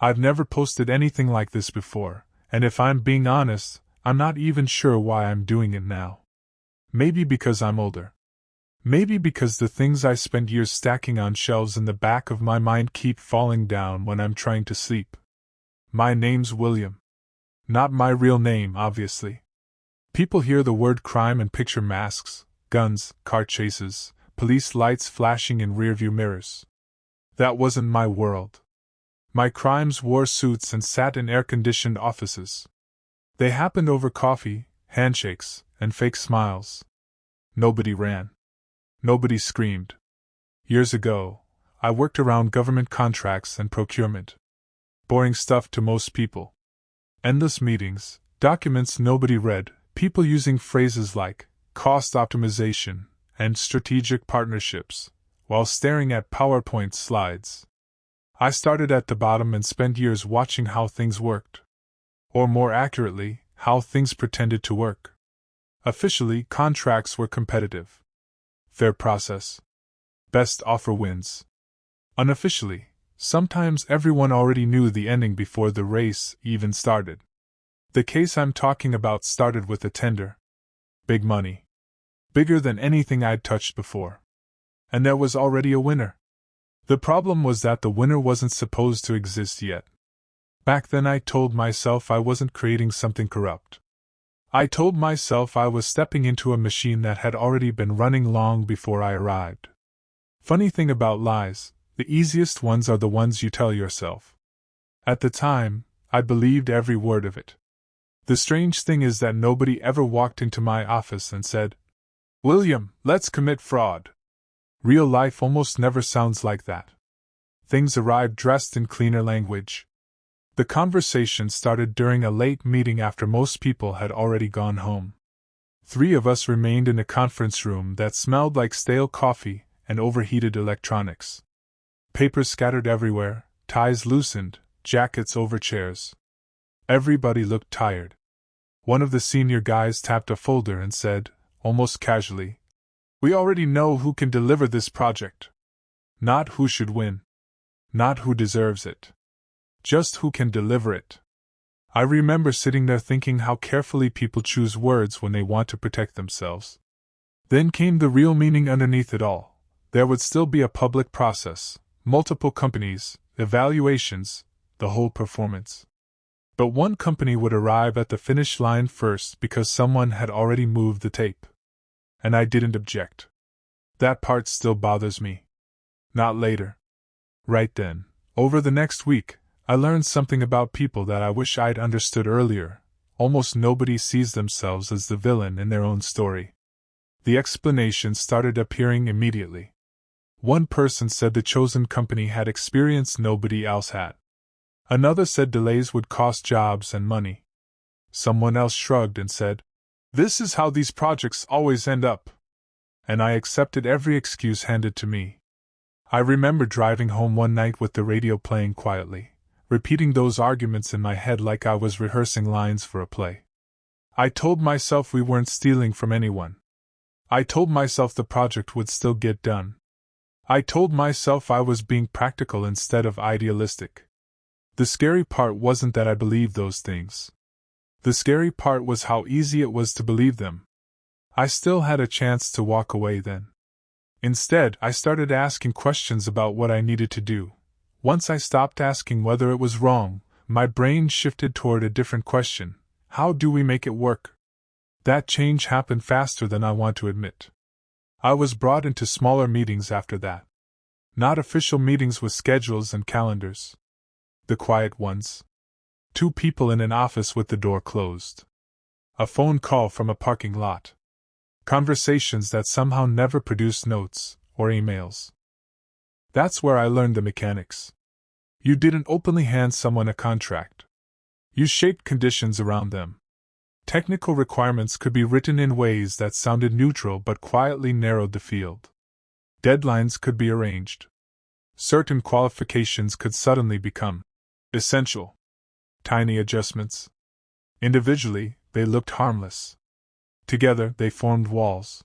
I've never posted anything like this before, and if I'm being honest, I'm not even sure why I'm doing it now. Maybe because I'm older. Maybe because the things I spent years stacking on shelves in the back of my mind keep falling down when I'm trying to sleep. My name's William. Not my real name, obviously. People hear the word crime and picture masks, guns, car chases, police lights flashing in rearview mirrors. That wasn't my world. My crimes wore suits and sat in air-conditioned offices. They happened over coffee, handshakes, and fake smiles. Nobody ran. Nobody screamed. Years ago, I worked around government contracts and procurement. Boring stuff to most people. Endless meetings, documents nobody read, people using phrases like cost optimization and strategic partnerships, while staring at PowerPoint slides. I started at the bottom and spent years watching how things worked. Or more accurately, how things pretended to work. Officially, contracts were competitive. Fair process. Best offer wins. Unofficially, sometimes everyone already knew the ending before the race even started. The case I'm talking about started with a tender. Big money. Bigger than anything I'd touched before. And there was already a winner. The problem was that the winner wasn't supposed to exist yet. Back then I told myself I wasn't creating something corrupt. I told myself I was stepping into a machine that had already been running long before I arrived. Funny thing about lies, the easiest ones are the ones you tell yourself. At the time, I believed every word of it. The strange thing is that nobody ever walked into my office and said, "William, let's commit fraud." Real life almost never sounds like that. Things arrived dressed in cleaner language. The conversation started during a late meeting after most people had already gone home. 3 of us remained in a conference room that smelled like stale coffee and overheated electronics. Papers scattered everywhere, ties loosened, jackets over chairs. Everybody looked tired. One of the senior guys tapped a folder and said, almost casually, "We already know who can deliver this project. Not who should win. Not who deserves it. Just who can deliver it." I remember sitting there thinking how carefully people choose words when they want to protect themselves. Then came the real meaning underneath it all. There would still be a public process, multiple companies, evaluations, the whole performance. But one company would arrive at the finish line first because someone had already moved the tape. And I didn't object. That part still bothers me. Not later. Right then, over the next week, I learned something about people that I wish I'd understood earlier. Almost nobody sees themselves as the villain in their own story. The explanations started appearing immediately. One person said the chosen company had experience nobody else had. Another said delays would cost jobs and money. Someone else shrugged and said, "This is how these projects always end up." And I accepted every excuse handed to me. I remember driving home one night with the radio playing quietly, repeating those arguments in my head like I was rehearsing lines for a play. I told myself we weren't stealing from anyone. I told myself the project would still get done. I told myself I was being practical instead of idealistic. The scary part wasn't that I believed those things. The scary part was how easy it was to believe them. I still had a chance to walk away then. Instead, I started asking questions about what I needed to do. Once I stopped asking whether it was wrong, my brain shifted toward a different question: how do we make it work? That change happened faster than I want to admit. I was brought into smaller meetings after that. Not official meetings with schedules and calendars. The quiet ones. 2 people in an office with the door closed. A phone call from a parking lot. Conversations that somehow never produced notes or emails. That's where I learned the mechanics. You didn't openly hand someone a contract. You shaped conditions around them. Technical requirements could be written in ways that sounded neutral but quietly narrowed the field. Deadlines could be arranged. Certain qualifications could suddenly become essential. Tiny adjustments. Individually, they looked harmless. Together, they formed walls.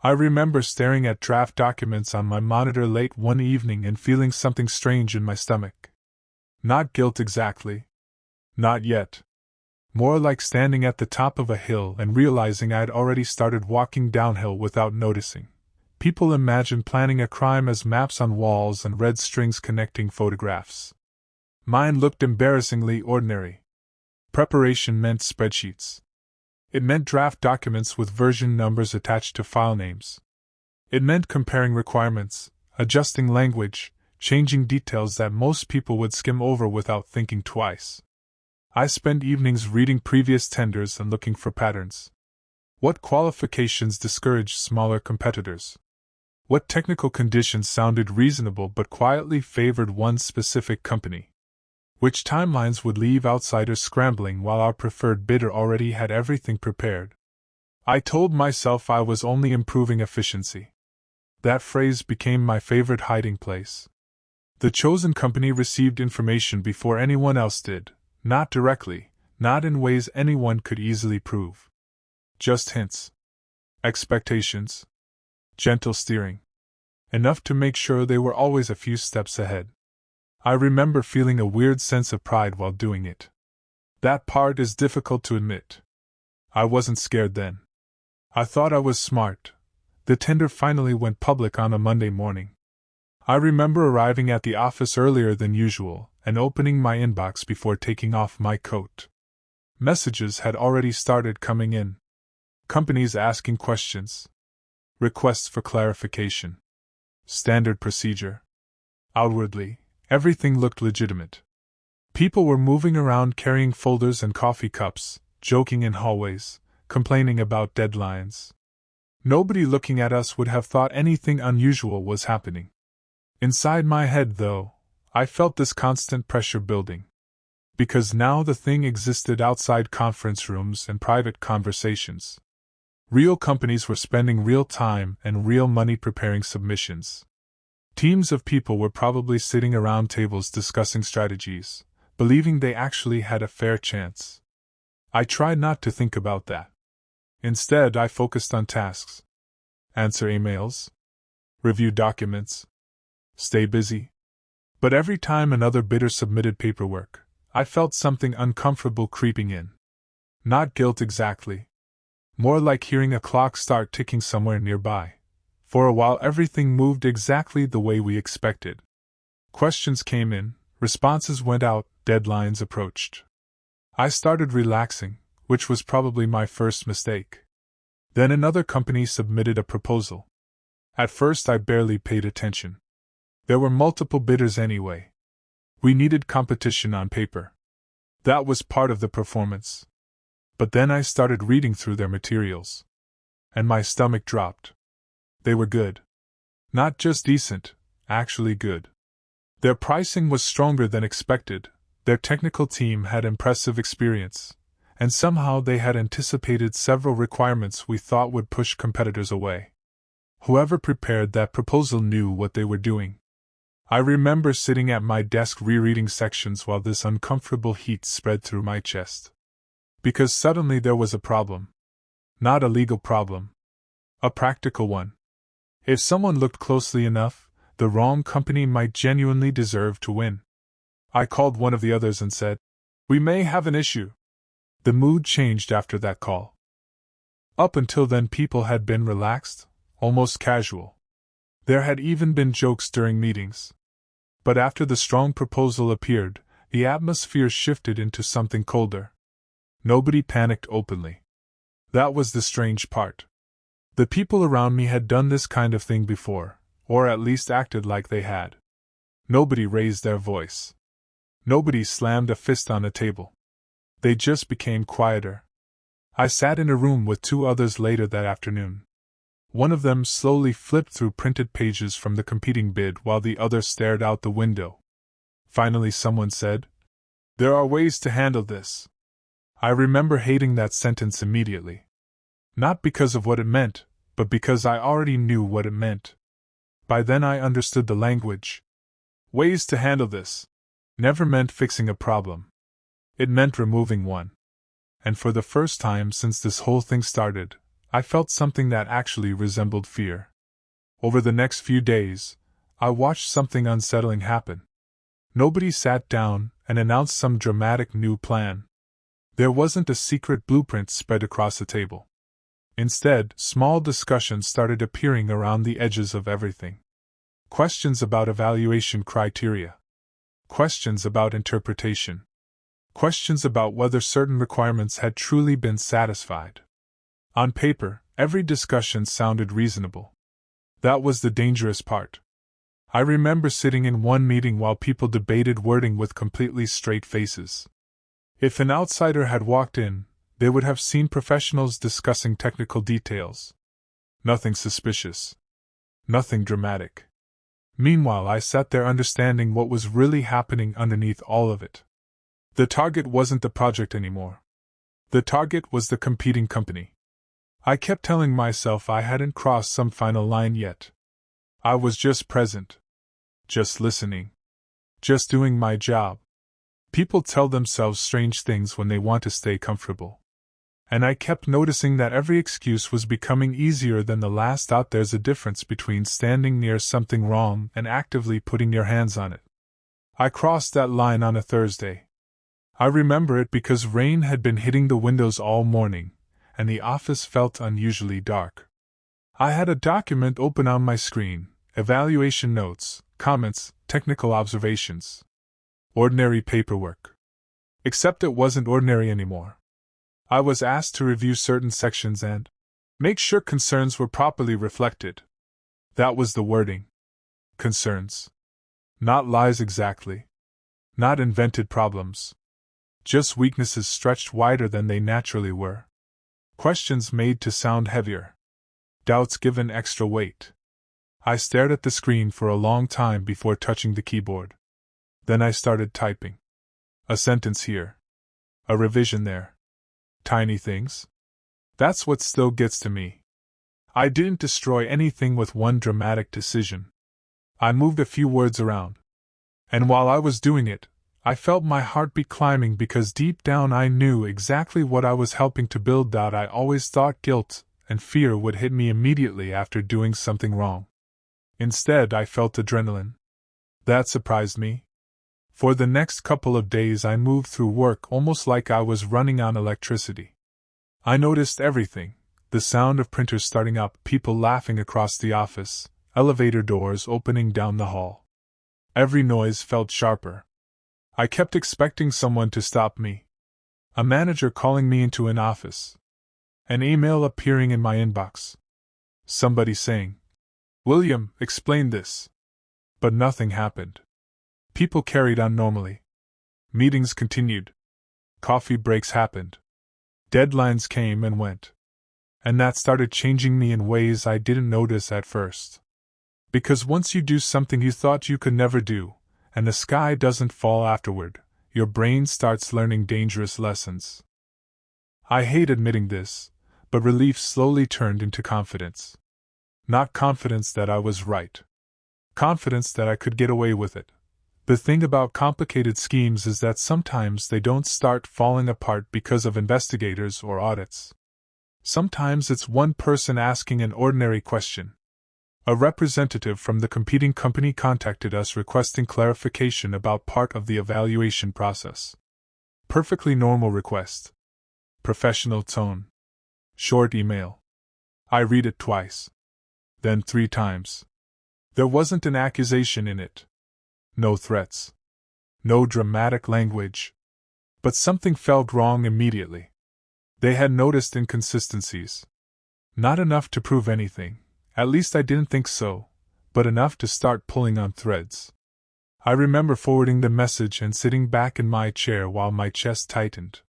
I remember staring at draft documents on my monitor late one evening and feeling something strange in my stomach. Not guilt exactly. Not yet. More like standing at the top of a hill and realizing I'd already started walking downhill without noticing. People imagine planning a crime as maps on walls and red strings connecting photographs. Mine looked embarrassingly ordinary. Preparation meant spreadsheets. It meant draft documents with version numbers attached to file names. It meant comparing requirements, adjusting language, changing details that most people would skim over without thinking twice. I spent evenings reading previous tenders and looking for patterns. What qualifications discouraged smaller competitors? What technical conditions sounded reasonable but quietly favored one specific company? Which timelines would leave outsiders scrambling while our preferred bidder already had everything prepared? I told myself I was only improving efficiency. That phrase became my favorite hiding place. The chosen company received information before anyone else did, not directly, not in ways anyone could easily prove. Just hints. Expectations. Gentle steering. Enough to make sure they were always a few steps ahead. I remember feeling a weird sense of pride while doing it. That part is difficult to admit. I wasn't scared then. I thought I was smart. The tender finally went public on a Monday morning. I remember arriving at the office earlier than usual and opening my inbox before taking off my coat. Messages had already started coming in. Companies asking questions. Requests for clarification. Standard procedure. Outwardly, everything looked legitimate. People were moving around carrying folders and coffee cups, joking in hallways, complaining about deadlines. Nobody looking at us would have thought anything unusual was happening. Inside my head, though, I felt this constant pressure building. Because now the thing existed outside conference rooms and private conversations. Real companies were spending real time and real money preparing submissions. Teams of people were probably sitting around tables discussing strategies, believing they actually had a fair chance. I tried not to think about that. Instead, I focused on tasks. Answer emails. Review documents. Stay busy. But every time another bidder submitted paperwork, I felt something uncomfortable creeping in. Not guilt exactly. More like hearing a clock start ticking somewhere nearby. For a while everything moved exactly the way we expected. Questions came in, responses went out, deadlines approached. I started relaxing, which was probably my first mistake. Then another company submitted a proposal. At first I barely paid attention. There were multiple bidders anyway. We needed competition on paper. That was part of the performance. But then I started reading through their materials. And my stomach dropped. They were good. Not just decent, actually good. Their pricing was stronger than expected, their technical team had impressive experience, and somehow they had anticipated several requirements we thought would push competitors away. Whoever prepared that proposal knew what they were doing. I remember sitting at my desk rereading sections while this uncomfortable heat spread through my chest. Because suddenly there was a problem. Not a legal problem. A practical one. If someone looked closely enough, the wrong company might genuinely deserve to win. I called one of the others and said, "We may have an issue." The mood changed after that call. Up until then people had been relaxed, almost casual. There had even been jokes during meetings. But after the strong proposal appeared, the atmosphere shifted into something colder. Nobody panicked openly. That was the strange part. The people around me had done this kind of thing before, or at least acted like they had. Nobody raised their voice. Nobody slammed a fist on a table. They just became quieter. I sat in a room with two others later that afternoon. One of them slowly flipped through printed pages from the competing bid while the other stared out the window. Finally someone said, "There are ways to handle this." I remember hating that sentence immediately. Not because of what it meant, but because I already knew what it meant. By then I understood the language. Ways to handle this never meant fixing a problem. It meant removing one. And for the first time since this whole thing started, I felt something that actually resembled fear. Over the next few days, I watched something unsettling happen. Nobody sat down and announced some dramatic new plan. There wasn't a secret blueprint spread across the table. Instead, small discussions started appearing around the edges of everything. Questions about evaluation criteria. Questions about interpretation. Questions about whether certain requirements had truly been satisfied. On paper, every discussion sounded reasonable. That was the dangerous part. I remember sitting in one meeting while people debated wording with completely straight faces. If an outsider had walked in, they would have seen professionals discussing technical details. Nothing suspicious. Nothing dramatic. Meanwhile, I sat there understanding what was really happening underneath all of it. The target wasn't the project anymore. The target was the competing company. I kept telling myself I hadn't crossed some final line yet. I was just present. Just listening. Just doing my job. People tell themselves strange things when they want to stay comfortable. And I kept noticing that every excuse was becoming easier than the last out. There's a difference between standing near something wrong and actively putting your hands on it. I crossed that line on a Thursday. I remember it because rain had been hitting the windows all morning, and the office felt unusually dark. I had a document open on my screen, evaluation notes, comments, technical observations. Ordinary paperwork. Except it wasn't ordinary anymore. I was asked to review certain sections and make sure concerns were properly reflected. That was the wording. Concerns. Not lies exactly. Not invented problems. Just weaknesses stretched wider than they naturally were. Questions made to sound heavier. Doubts given extra weight. I stared at the screen for a long time before touching the keyboard. Then I started typing. A sentence here. A revision there. Tiny things. That's what still gets to me. I didn't destroy anything with one dramatic decision. I moved a few words around. And while I was doing it, I felt my heartbeat climbing because deep down I knew exactly what I was helping to build. I always thought guilt and fear would hit me immediately after doing something wrong. Instead, I felt adrenaline. That surprised me. For the next couple of days I moved through work almost like I was running on electricity. I noticed everything: the sound of printers starting up, people laughing across the office, elevator doors opening down the hall. Every noise felt sharper. I kept expecting someone to stop me. A manager calling me into an office. An email appearing in my inbox. Somebody saying, "William, explain this." But nothing happened. People carried on normally. Meetings continued. Coffee breaks happened. Deadlines came and went. And that started changing me in ways I didn't notice at first. Because once you do something you thought you could never do, and the sky doesn't fall afterward, your brain starts learning dangerous lessons. I hate admitting this, but relief slowly turned into confidence. Not confidence that I was right. Confidence that I could get away with it. The thing about complicated schemes is that sometimes they don't start falling apart because of investigators or audits. Sometimes it's one person asking an ordinary question. A representative from the competing company contacted us requesting clarification about part of the evaluation process. Perfectly normal request. Professional tone. Short email. I read it twice. Then 3 times. There wasn't an accusation in it. No threats. No dramatic language. But something felt wrong immediately. They had noticed inconsistencies. Not enough to prove anything. At least I didn't think so, but enough to start pulling on threads. I remember forwarding the message and sitting back in my chair while my chest tightened.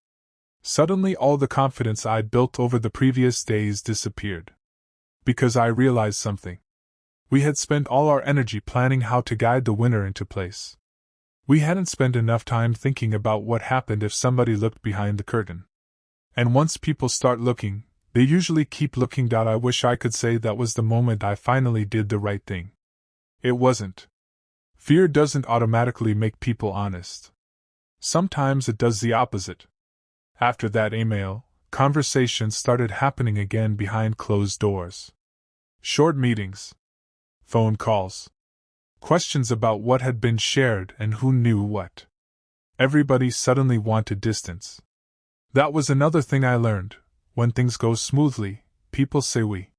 Suddenly all the confidence I'd built over the previous days disappeared. Because I realized something. We had spent all our energy planning how to guide the winner into place. We hadn't spent enough time thinking about what happened if somebody looked behind the curtain. And once people start looking, they usually keep looking. I wish I could say that was the moment I finally did the right thing. It wasn't. Fear doesn't automatically make people honest. Sometimes it does the opposite. After that email, conversations started happening again behind closed doors. Short meetings. Phone calls. Questions about what had been shared and who knew what. Everybody suddenly wanted distance. That was another thing I learned. When things go smoothly, people say we.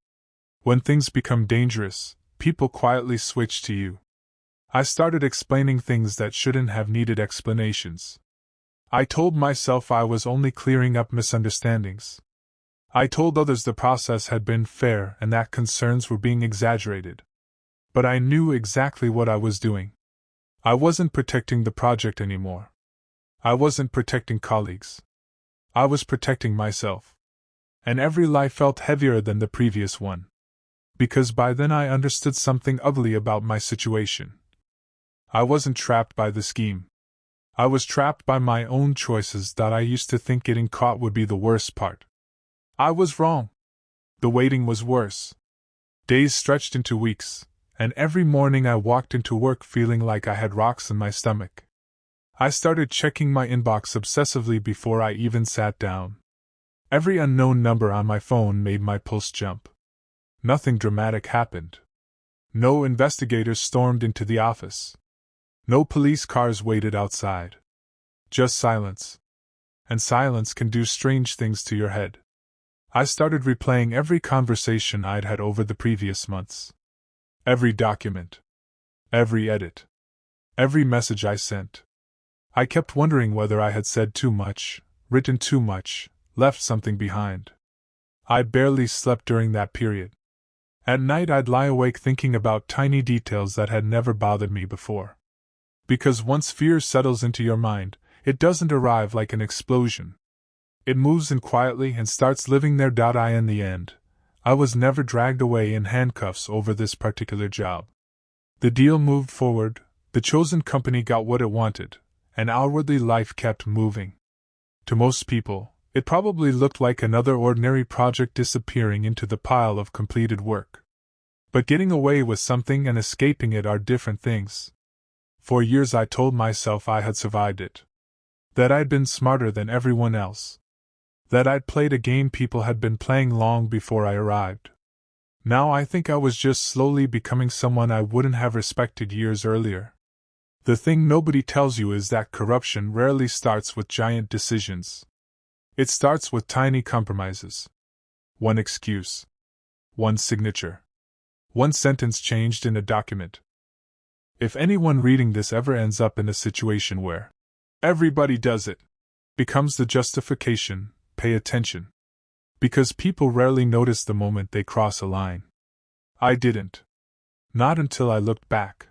When things become dangerous, people quietly switch to you. I started explaining things that shouldn't have needed explanations. I told myself I was only clearing up misunderstandings. I told others the process had been fair and that concerns were being exaggerated. But I knew exactly what I was doing. I wasn't protecting the project anymore. I wasn't protecting colleagues. I was protecting myself. And every lie felt heavier than the previous one. Because by then I understood something ugly about my situation. I wasn't trapped by the scheme. I was trapped by my own choices that I used to think getting caught would be the worst part. I was wrong. The waiting was worse. Days stretched into weeks, and every morning I walked into work feeling like I had rocks in my stomach. I started checking my inbox obsessively before I even sat down. Every unknown number on my phone made my pulse jump. Nothing dramatic happened. No investigators stormed into the office. No police cars waited outside. Just silence. And silence can do strange things to your head. I started replaying every conversation I'd had over the previous months. Every document. Every edit. Every message I sent. I kept wondering whether I had said too much, written too much, left something behind. I barely slept during that period. At night I'd lie awake thinking about tiny details that had never bothered me before. Because once fear settles into your mind, it doesn't arrive like an explosion. It moves in quietly and starts living there. In the end, I was never dragged away in handcuffs over this particular job. The deal moved forward, the chosen company got what it wanted, and outwardly life kept moving. To most people, it probably looked like another ordinary project disappearing into the pile of completed work. But getting away with something and escaping it are different things. For years I told myself I had survived it. That I'd been smarter than everyone else. That I'd played a game people had been playing long before I arrived. Now I think I was just slowly becoming someone I wouldn't have respected years earlier. The thing nobody tells you is that corruption rarely starts with giant decisions. It starts with tiny compromises. One excuse. One signature. One sentence changed in a document. If anyone reading this ever ends up in a situation where everybody does it becomes the justification, pay attention. Because people rarely notice the moment they cross a line. I didn't. Not until I looked back.